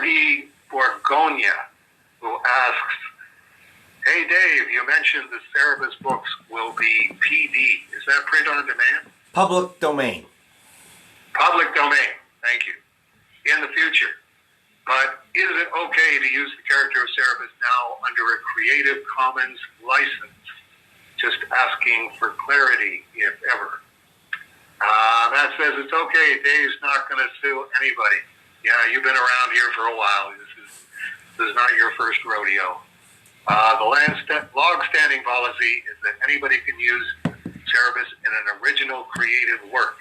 Marty Borgonia, who asks, "Hey Dave, you mentioned the Cerebus books will be PD. Is that print on demand?" Public domain. Public domain, thank you. In the future. But is it okay to use the character of Cerebus now under a Creative Commons license? Just asking for clarity, if ever. Matt says it's okay. Dave's not going to sue anybody. Yeah, you've been around here for a while. This is not your first rodeo. The log-standing policy is that anybody can use Cerebus in an original creative work.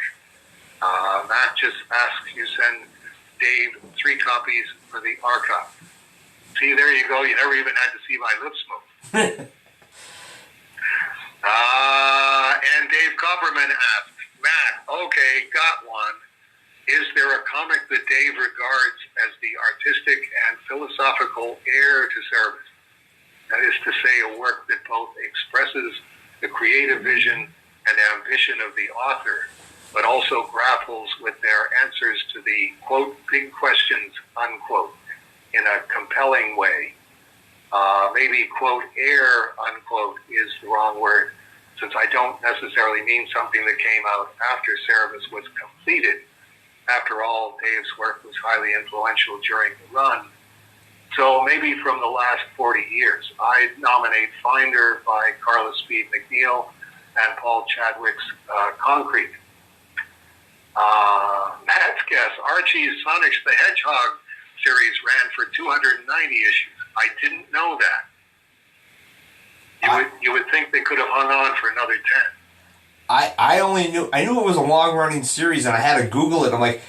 Matt just asks you send Dave 3 copies for the archive. See, there you go. You never even had to see my lips move. And Dave Copperman asks, "Matt, okay, got one. Is there a comic that Dave regards as the artistic and philosophical heir to Cerebus? That is to say, a work that both expresses the creative vision and ambition of the author, but also grapples with their answers to the, quote, big questions, unquote, in a compelling way. Maybe, quote, heir, unquote, is the wrong word, since I don't necessarily mean something that came out after Cerebus was completed. After all, Dave's work was highly influential during the run. So maybe from the last 40 years. I nominate Finder by Carla Speed McNeil and Paul Chadwick's Concrete." Matt's guess, Archie's Sonic the Hedgehog series ran for 290 issues. I didn't know that. You would think they could have hung on for another 10. I knew it was a long-running series, and I had to Google it. I'm like,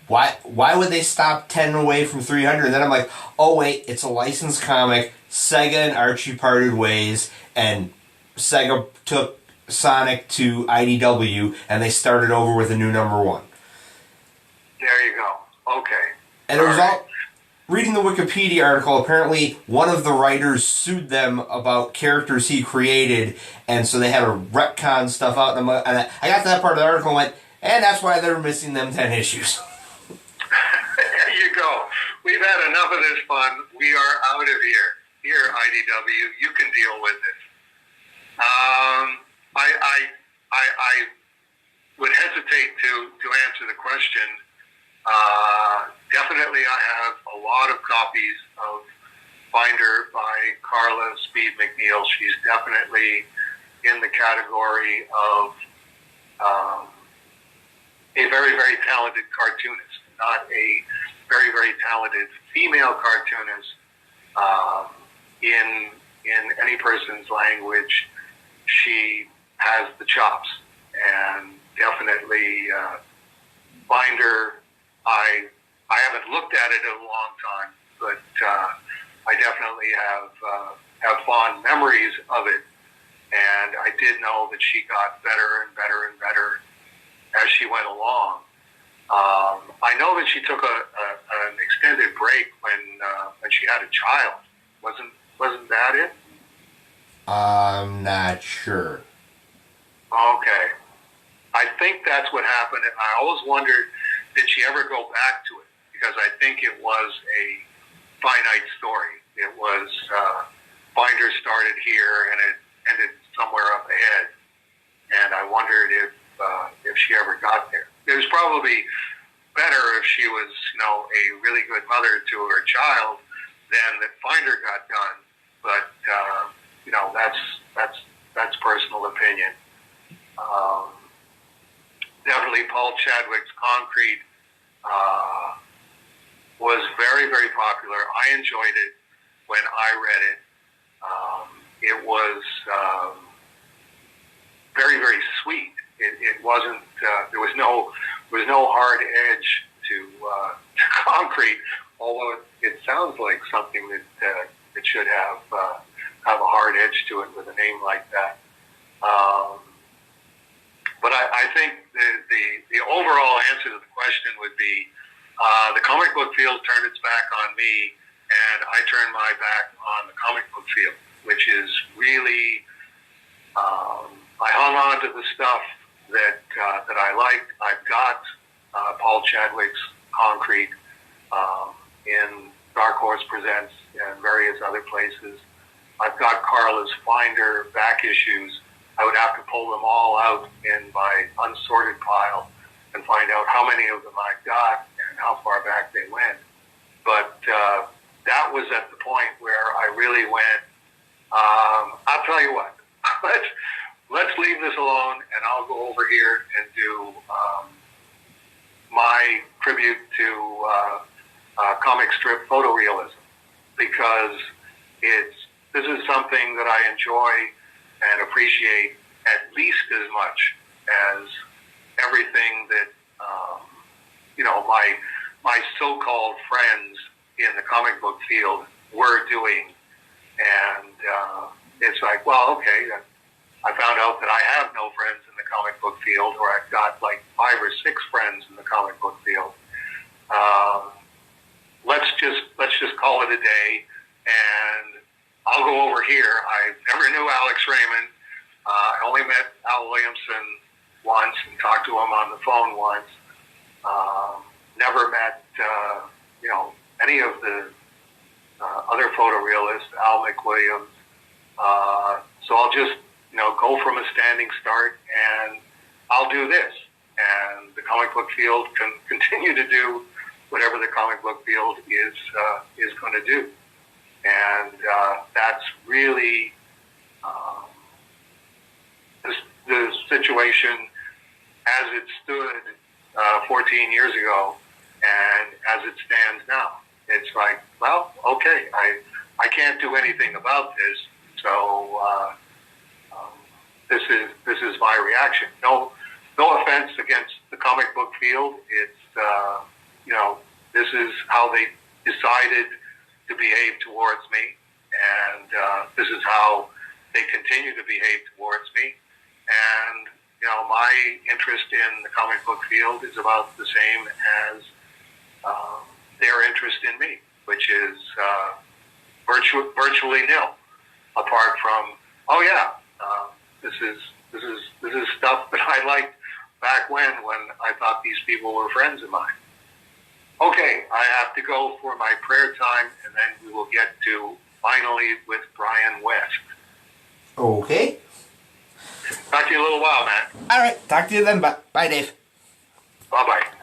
why would they stop 10 away from 300? And then I'm like, oh wait, it's a licensed comic. Sega and Archie parted ways, and Sega took Sonic to IDW, and they started over with a new number 1. There you go. Okay. And it was all reading the Wikipedia article. Apparently, one of the writers sued them about characters he created, and so they had to retcon stuff out. And I got to that part of the article and went, and that's why they're missing them 10 issues. There you go. We've had enough of this fun. We are out of here. Here, IDW, you can deal with this. I would hesitate to answer the question. Definitely I have a lot of copies of Finder by Carla Speed McNeil. She's definitely in the category of a very, very talented cartoonist, not a very, very talented female cartoonist in any person's language. She has the chops, and definitely Finder, I haven't looked at it in a long time, but I definitely have fond memories of it, and I did know that she got better and better and better as she went along. I know that she took an extended break when she had a child. Wasn't that it? I'm not sure. Okay. I think that's what happened, and I always wondered, did she ever go back to it? Because I think it was a finite story. It was Finder started here and it ended somewhere up ahead, and I wondered if she ever got there. It was probably better if she was, a really good mother to her child than that Finder got done. But that's personal opinion. Definitely, Paul Chadwick's Concrete was very, very popular. I enjoyed it when I read it. It was very, very sweet. It wasn't. There was no hard edge to Concrete. Although it sounds like something that should have a hard edge to it with a name like that. But I think the overall answer to the question would be the comic book field turned its back on me, and I turned my back on the comic book field, which is really I hung on to the stuff that I liked. I've got Paul Chadwick's Concrete Horse Presents and various other places. I've got Carla's Finder back issues. I would have to pull them all out in my unsorted pile and find out how many of them I got and how far back they went. But that was at the point where I really went, I'll tell you what, let's leave this alone, and I'll go over here and do my tribute to comic strip photorealism, because this is something that I enjoy and appreciate at least as much as everything that my so-called friends in the comic book field were doing. And it's like, well, okay, I found out that I have no friends in the comic book field, or I've got like 5 or 6 friends in the comic book field. Let's just call it a day, and I'll go over here. I never knew Alex Raymond. I only met Al Williamson once and talked to him on the phone once. Never met any of the other photorealists, Al McWilliams. So I'll just go from a standing start, and I'll do this, and the comic book field can continue to do whatever the comic book field is going to do. And that's really the situation as it stood 14 years ago, and as it stands now. It's like, well, okay, I can't do anything about this, so this is my reaction. No offense against the comic book field. It's this is how they decided to behave towards me, and this is how they continue to behave towards me. And my interest in the comic book field is about the same as their interest in me, which is virtually nil. Apart from, this is stuff that I liked back when I thought these people were friends of mine. Okay, I have to go for my prayer time, and then we will get to Finally with Brian West. Okay. Talk to you in a little while, Matt. All right. Talk to you then. Bye, Dave. Bye-bye.